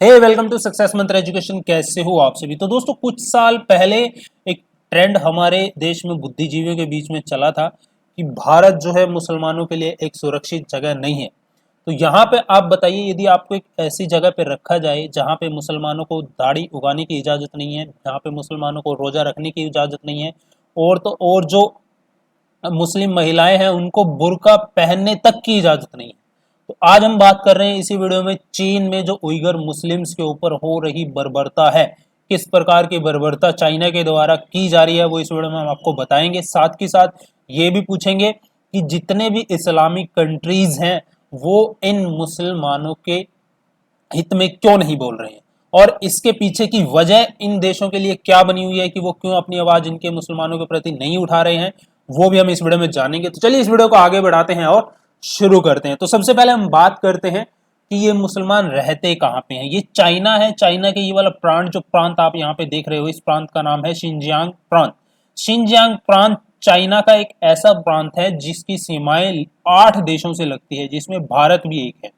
Welcome to success मंत्र education. कैसे हो आप सभी। तो दोस्तों, कुछ साल पहले एक ट्रेंड हमारे देश में बुद्धिजीवियों के बीच में चला था कि भारत जो है मुसलमानों के लिए एक सुरक्षित जगह नहीं है। तो यहाँ पे आप बताइए, यदि आपको एक ऐसी जगह पे रखा जाए जहाँ पे मुसलमानों को दाढ़ी उगाने की इजाज़त नहीं है, जहाँ पे मुसलमानों को रोज़ा रखने की इजाज़त नहीं है, और तो और जो मुस्लिम महिलाएं हैं उनको बुर्का पहनने तक की इजाज़त नहीं है। तो आज हम बात कर रहे हैं इसी वीडियो में चीन में जो उइगर मुस्लिम्स के ऊपर हो रही बर्बरता है, किस प्रकार की बर्बरता चाइना के द्वारा की जा रही है, वो इस वीडियो में हम आपको बताएंगे। साथ ही साथ ये भी पूछेंगे कि जितने भी इस्लामिक कंट्रीज हैं वो इन मुसलमानों के हित में क्यों नहीं बोल रहे हैं, और इसके पीछे की वजह इन देशों के लिए क्या बनी हुई है कि वो क्यों अपनी आवाज इनके मुसलमानों के प्रति नहीं उठा रहे हैं, वो भी हम इस वीडियो में जानेंगे। तो चलिए इस वीडियो को आगे बढ़ाते हैं और शुरू करते हैं। तो सबसे पहले हम बात करते हैं कि ये मुसलमान रहते कहाँ पे हैं। ये चाइना है। चाइना के ये वाला प्रांत, जो प्रांत आप यहाँ पे देख रहे हो, इस प्रांत का नाम है शिनजियांग प्रांत। शिनजियांग प्रांत चाइना का एक ऐसा प्रांत है जिसकी सीमाएं 8 देशों से लगती है, जिसमें भारत भी एक है।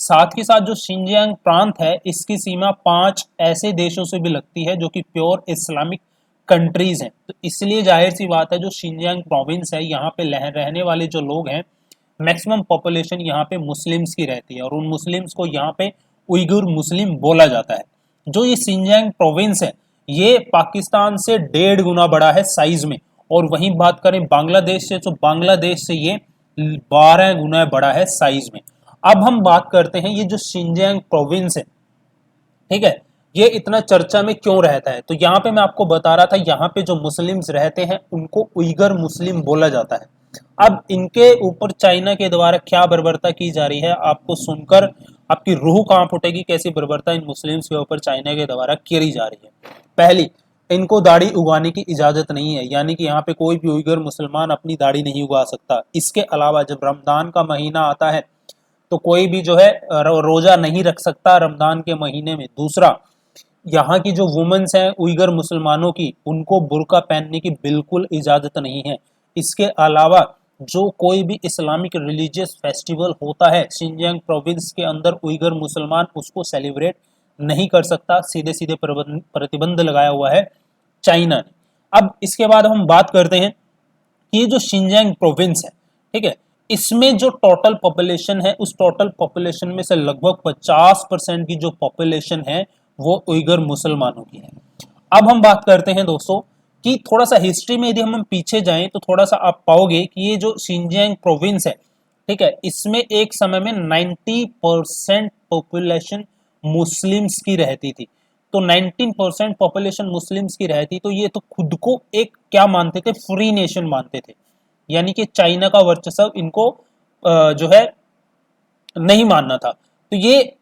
साथ ही साथ जो शिनजियांग प्रांत है इसकी सीमा 5 ऐसे देशों से भी लगती है जो कि प्योर इस्लामिक कंट्रीज हैं। तो इसलिए जाहिर सी बात है, जो शिनजियांग प्रोविंस है यहाँ पे रहने वाले जो लोग हैं, मैक्सिमम पॉपुलेशन यहाँ पे मुस्लिम्स की रहती है, और उन मुस्लिम्स को यहाँ पे उइगुर मुस्लिम बोला जाता है। जो ये शिनजियांग प्रोविंस है ये पाकिस्तान से 1.5 गुना बड़ा है साइज में, और वहीं बात करें बांग्लादेश से, तो बांग्लादेश से ये 12 गुना बड़ा है साइज में। अब हम बात करते हैं ये जो शिनजियांग प्रोविंस है, ठीक है, ये इतना चर्चा में क्यों रहता है। तो यहाँ पे मैं आपको बता रहा था, यहाँ पे जो मुस्लिम्स रहते हैं उनको उइगर मुस्लिम बोला जाता है। अब इनके ऊपर चाइना के द्वारा क्या बर्बरता की जा रही है, आपको सुनकर आपकी रूह कांप उठेगी। कैसी बर्बरता इन मुस्लिम्स के ऊपर चाइना के द्वारा करी जा रही है। पहली, इनको दाढ़ी उगाने की इजाजत नहीं है, यानी कि यहाँ पे कोई भी उइगर मुसलमान अपनी दाढ़ी नहीं उगा सकता। इसके अलावा जब रमजान का महीना आता है तो कोई भी जो है रोजा नहीं रख सकता रमजान के महीने में। दूसरा, यहाँ की जो वुमेन्स हैं उइगर मुसलमानों की, उनको बुर्का पहनने की बिल्कुल इजाजत नहीं है। इसके अलावा जो कोई भी इस्लामिक रिलीजियस फेस्टिवल होता है शिनजियांग प्रोविंस के अंदर, उइगर मुसलमान उसको सेलिब्रेट नहीं कर सकता। सीधे सीधे प्रतिबंध लगाया हुआ है चाइना ने। अब इसके बाद हम बात करते हैं कि ये जो शिनजियांग प्रोविंस है, ठीक है, इसमें जो टोटल पॉपुलेशन है उस टोटल पॉपुलेशन में से लगभग 50% की जो पॉपुलेशन है वो उइगर मुसलमानों की है। अब हम बात करते हैं दोस्तों कि थोड़ा सा हिस्ट्री में यदि हम पीछे जाएं तो थोड़ा सा आप पाओगे कि ये जो शिनजियांग प्रोविंस है, ठीक है, इसमें एक समय में 90% पॉपुलेशन मुस्लिम्स की रहती थी। तो 19% पॉपुलेशन मुस्लिम्स की रहती, तो ये तो खुद को एक क्या मानते थे, फ्री नेशन मानते थे, यानी कि चाइना का वर्चस्व इनको जो है नहीं मानना था। तो ये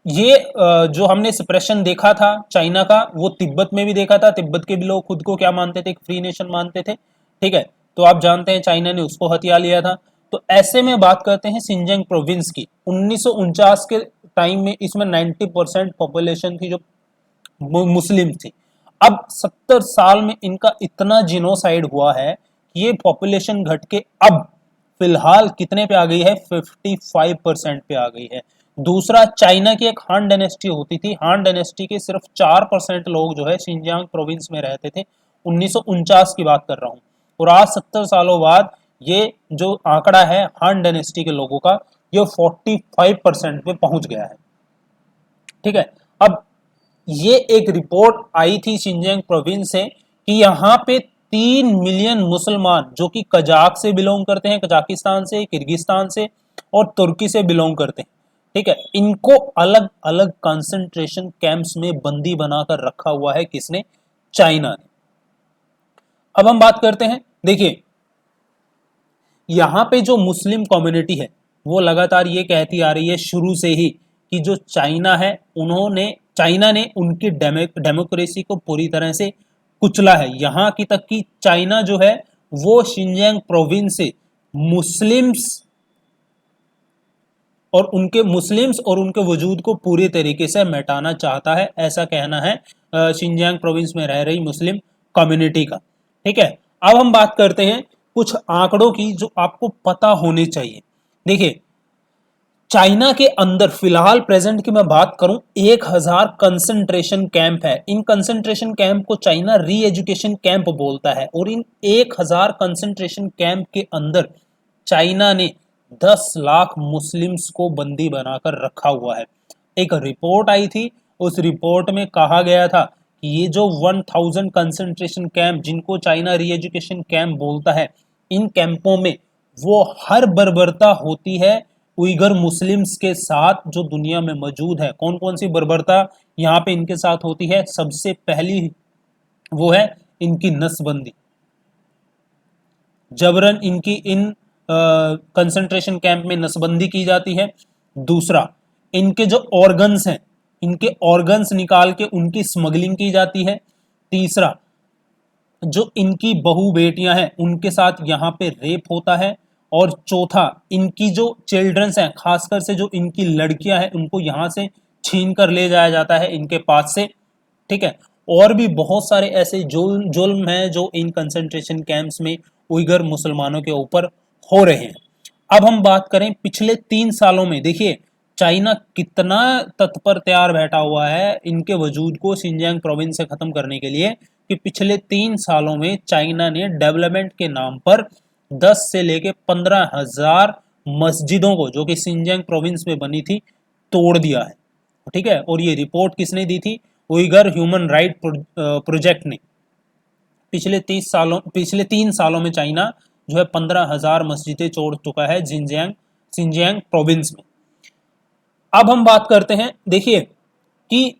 जो हमने सप्रेशन देखा था चाइना का, वो तिब्बत में भी देखा था। तिब्बत के भी लोग खुद को क्या मानते थे, एक फ्री नेशन मानते थे, ठीक है। तो आप जानते हैं चाइना ने उसको हथिया लिया था। तो ऐसे में बात करते हैं शिनजियांग प्रोविंस की, 1949 के टाइम में इसमें 90% पॉपुलेशन थी जो मुस्लिम थी। अब 70 साल में इनका इतना जिनोसाइड हुआ है कि ये पॉपुलेशन घट के अब फिलहाल कितने पे आ गई है, 55% पे आ गई है। दूसरा, चाइना की एक हान डायनेस्टी होती थी। हान डायनेस्टी के सिर्फ 4% लोग जो है शिनजियांग प्रोविंस में रहते थे। 1949 की बात कर रहा हूं, और आज 70 सालों बाद ये जो आंकड़ा है हान डायनेस्टी के लोगों का, ये 45% पे पहुंच गया है, ठीक है। अब ये एक रिपोर्ट आई थी शिनजियांग प्रोविंस से कि यहाँ पे 3 मिलियन मुसलमान जो कि कजाक से बिलोंग करते हैं, कजाकिस्तान से, किर्गिस्तान से और तुर्की से बिलोंग करते हैं, ठीक है, इनको अलग अलग कंसंट्रेशन कैंप्स में बंदी बनाकर रखा हुआ है। किसने? चाइना ने। अब हम बात करते हैं, देखिए यहाँ पे जो मुस्लिम कम्युनिटी है वो लगातार ये कहती आ रही है शुरू से ही कि जो चाइना है, चाइना ने उनकी डेमोक्रेसी को पूरी तरह से कुचला है। यहाँ की तक कि चाइना जो है वो शिनजियांग प्रोविंस से मुस्लिम्स और उनके वजूद को पूरी तरीके से मिटाना चाहता है, ऐसा कहना है शिनजियांग प्रोविंस में रह रही मुस्लिम कम्युनिटी का, ठीक है। अब हम बात करते हैं कुछ आंकड़ों की जो आपको पता होने चाहिए। देखिए, चाइना के अंदर फिलहाल प्रेजेंट की मैं बात करूं 1000 कंसंट्रेशन कैंप है। इन कंसंट्रेशन कैंप को चाइना री एजुकेशन कैंप बोलता है और इन 1000 कंसंट्रेशन कैंप के अंदर चाइना ने 10 लाख मुस्लिम्स को बंदी बनाकर रखा हुआ है। एक रिपोर्ट आई थी, उस रिपोर्ट में कहा गया था कि ये जो 1000 कंसंट्रेशन कैंप जिनको चाइना री एजुकेशन कैंप बोलता है, इन कैंपों में वो हर बर्बरता होती है उइगर मुस्लिम्स के साथ जो दुनिया में मौजूद है। कौन कौन सी बर्बरता यहाँ पे इनके साथ होती है? सबसे पहली वो है इनकी नसबंदी, जबरन इनकी इन कंसंट्रेशन कैंप में नसबंदी की जाती है। दूसरा, इनके जो ऑर्गन्स हैं, इनके ऑर्गन्स निकाल के उनकी स्मगलिंग की जाती है। तीसरा, जो इनकी बहू बेटियां हैं उनके साथ यहाँ पे रेप होता है। और चौथा, इनकी जो चिल्ड्रंस हैं, खासकर से जो इनकी लड़कियां हैं, उनको यहाँ से छीन कर ले जाया जाता है इनके पास से। ठीक है, और भी बहुत सारे ऐसे जुल्म हैं जो इन कंसंट्रेशन कैंप्स में उइगर मुसलमानों के ऊपर हो रहे हैं। अब हम बात करें पिछले 3 सालों में, देखिए चाइना कितना तत्पर तैयार बैठा हुआ है इनके वजूद को शिनजियांग प्रोविंस से खत्म करने के लिए, कि पिछले 3 सालों में चाइना ने डेवलपमेंट के नाम पर 10 से लेके 15,000 मस्जिदों को जो कि शिनजियांग प्रोविंस में बनी थी तोड़ दिया है। ठीक है, और ये रिपोर्ट किसने दी थी? उइगर ह्यूमन राइट प्रोजेक्ट ने। पिछले 3 सालों में चाइना जो है 15,000 मस्जिदें तोड़ चुका है शिनजियांग प्रोविंस में। अब हम बात करते हैं, देखिए कि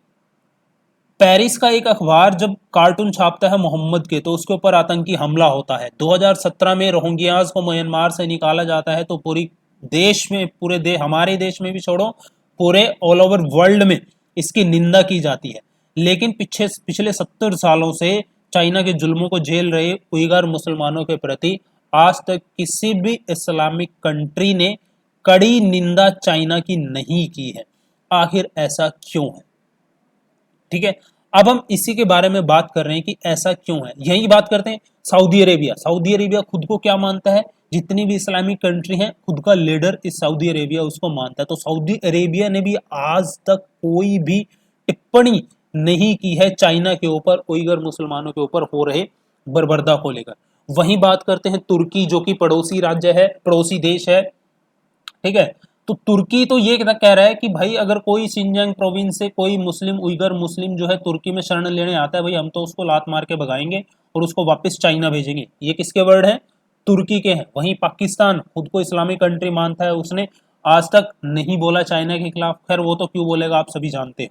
पेरिस का एक अखबार जब कार्टून छापता है मोहम्मद के, तो उसके ऊपर आतंकी हमला होता है। 2017 में रोहिंग्यास को म्यांमार से निकाला जाता है, तो पूरी देश में, हमारे देश में भी छोड़ो, पूरे ऑल ओवर वर्ल्ड में इसकी निंदा की जाती है। लेकिन पिछले 70 सालों से चाइना के जुल्मों को झेल रहे उइगर मुसलमानों के प्रति आज तक किसी भी इस्लामिक कंट्री ने कड़ी निंदा चाइना की नहीं की है। आखिर ऐसा क्यों है? ठीक है, अब हम इसी के बारे में बात कर रहे हैं कि ऐसा क्यों है। यही बात करते हैं सऊदी अरेबिया। सऊदी अरेबिया खुद को क्या मानता है? जितनी भी इस्लामिक कंट्री हैं, खुद का लीडर इस सऊदी अरेबिया उसको मानता है। तो सऊदी अरेबिया ने भी आज तक कोई भी टिप्पणी नहीं की है चाइना के ऊपर, उइगर मुसलमानों के ऊपर हो रहे बर्बरता को लेकर। वहीं बात करते हैं तुर्की, जो कि पड़ोसी राज्य है, पड़ोसी देश है। ठीक है, तो तुर्की तो ये कह रहा है कि भाई अगर कोई शिनजियांग प्रोविंस से कोई मुस्लिम, उइगर मुस्लिम जो है तुर्की में शरण लेने आता है, भाई हम तो उसको लात मार के भगाएंगे और उसको वापस चाइना भेजेंगे। ये किसके वर्ड हैं? तुर्की के हैं। वहीं पाकिस्तान खुद को इस्लामिक कंट्री मानता है, उसने आज तक नहीं बोला चाइना के खिलाफ। खैर वो तो क्यों बोलेगा, आप सभी जानते हैं।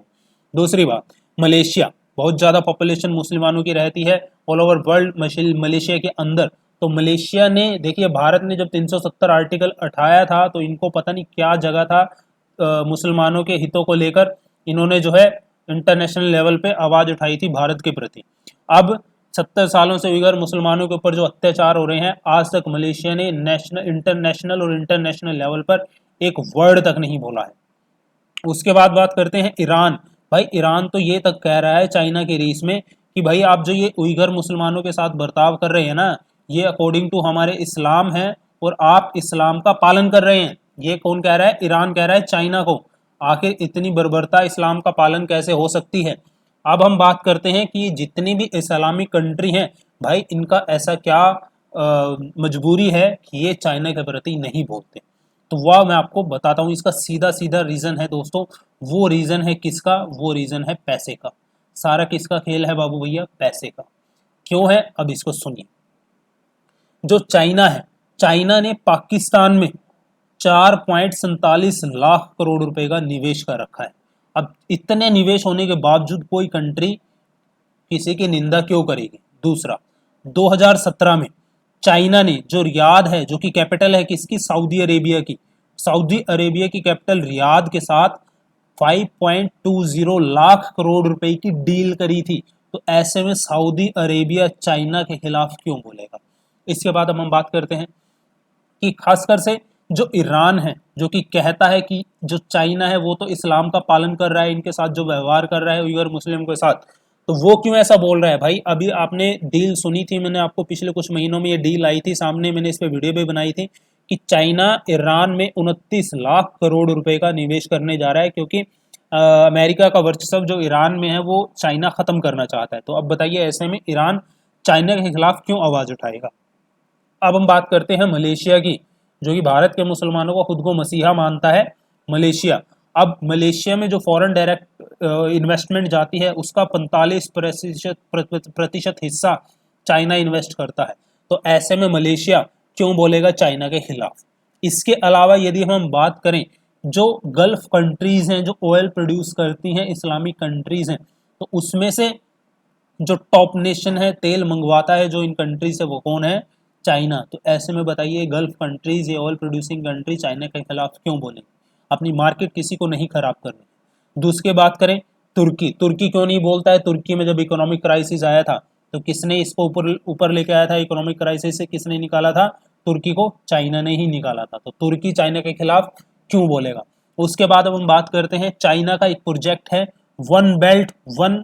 दूसरी बात, मलेशिया, बहुत ज्यादा पॉपुलेशन मुसलमानों की रहती है ऑल ओवर वर्ल्ड मलेशिया के अंदर। तो मलेशिया ने, देखिए भारत ने जब 370 आर्टिकल उठाया था तो इनको पता नहीं क्या जगह था मुसलमानों के हितों को लेकर, इन्होंने जो है इंटरनेशनल लेवल पे आवाज उठाई थी भारत के प्रति। अब 70 सालों से उइगर मुसलमानों के ऊपर जो अत्याचार हो रहे हैं, आज तक मलेशिया ने इंटरनेशनल लेवल पर एक वर्ड तक नहीं बोला है। उसके बाद बात करते हैं ईरान। भाई ईरान तो ये तक कह रहा है चाइना की रीस में कि भाई आप जो ये उइगर मुसलमानों के साथ बर्ताव कर रहे हैं ना, ये अकॉर्डिंग टू हमारे इस्लाम है और आप इस्लाम का पालन कर रहे हैं। ये कौन कह रहा है? ईरान कह रहा है चाइना को। आखिर इतनी बर्बरता इस्लाम का पालन कैसे हो सकती है? अब हम बात करते हैं कि जितनी भी इस्लामिक कंट्री हैं, भाई इनका ऐसा क्या मजबूरी है कि ये चाइना के प्रति नहीं बोलते? तो वह मैं आपको बताता हूँ। इसका सीधा सीधा रीजन है दोस्तों, वो रीजन है किसका? वो रीजन है पैसे का। सारा किसका खेल है बाबू भैया? पैसे का। क्यों है? अब इसको सुनिए। जो चाइना है, चाइना ने पाकिस्तान में 4.47 लाख करोड़ रुपए का निवेश कर रखा है। अब इतने निवेश होने के बावजूद कोई कंट्री किसी की निंदा क्यों करेगी? दूसरा, 2017 में चाइना ने, जो रियाद है, जो कि कैपिटल है किसकी? सऊदी अरेबिया की, सऊदी अरेबिया की कैपिटल रियाद के साथ 5.20 लाख करोड़ रुपए की डील करी थी। तो ऐसे में सऊदी अरेबिया चाइना के खिलाफ क्यों बोलेगा? इसके बाद हम बात करते हैं कि खासकर से जो ईरान है, जो कि कहता है कि जो चाइना है वो तो इस्लाम का पालन कर रहा है, इनके साथ जो व्यवहार कर रहा है उइगर मुस्लिम के साथ, तो वो क्यों ऐसा बोल रहा है? भाई अभी आपने डील सुनी थी, मैंने आपको पिछले कुछ महीनों में ये डील आई थी सामने, मैंने इस पर वीडियो भी बनाई थी कि चाइना ईरान में 29 लाख करोड़ रुपए का निवेश करने जा रहा है, क्योंकि अमेरिका का वर्चस्व जो ईरान में है वो चाइना खत्म करना चाहता है। तो अब बताइए ऐसे में ईरान चाइना के खिलाफ क्यों आवाज उठाएगा। अब हम बात करते हैं मलेशिया की, जो कि भारत के मुसलमानों को खुद को मसीहा मानता है, मलेशिया। अब मलेशिया में जो फॉरेन डायरेक्ट इन्वेस्टमेंट जाती है उसका 45% हिस्सा चाइना इन्वेस्ट करता है। तो ऐसे में मलेशिया क्यों बोलेगा चाइना के खिलाफ। इसके अलावा यदि हम बात करें, जो गल्फ कंट्रीज हैं जो ऑयल प्रोड्यूस करती हैं, इस्लामिक कंट्रीज हैं, तो उसमें से जो टॉप नेशन है तेल मंगवाता है जो इन कंट्री से, वो कौन है, चाइना। तो ऐसे में बताइए गल्फ कंट्रीज, ये ऑयल प्रोड्यूसिंग कंट्री चाइना के खिलाफ क्यों बोले। अपनी मार्केट किसी को नहीं खराब करनी। दूसरी बात करें तुर्की, तुर्की क्यों नहीं बोलता है। तुर्की में जब इकोनॉमिक क्राइसिस आया था तो किसने इसको ऊपर ऊपर लेके आया था, इकोनॉमिक क्राइसिस से किसने निकाला था, तुर्की को चाइना ने ही निकाला था। तो तुर्की चाइना के खिलाफ क्यों बोलेगा। उसके बाद अब हम बात करते हैं चाइना का एक प्रोजेक्ट है वन बेल्ट वन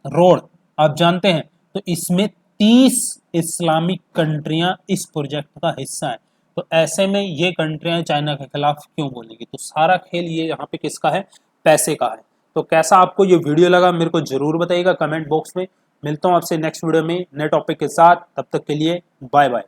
रोड, आप जानते हैं। तो इसमें 30 इस्लामिक कंट्रियां इस प्रोजेक्ट का हिस्सा है। तो ऐसे में ये कंट्रियां चाइना के खिलाफ क्यों बोलेगी। तो सारा खेल ये यहाँ पे किसका है, पैसे का है। तो कैसा आपको ये वीडियो लगा मेरे को जरूर बताइएगा कमेंट बॉक्स में। मिलता हूँ आपसे नेक्स्ट वीडियो में नए टॉपिक के साथ, तब तक के लिए बाय बाय।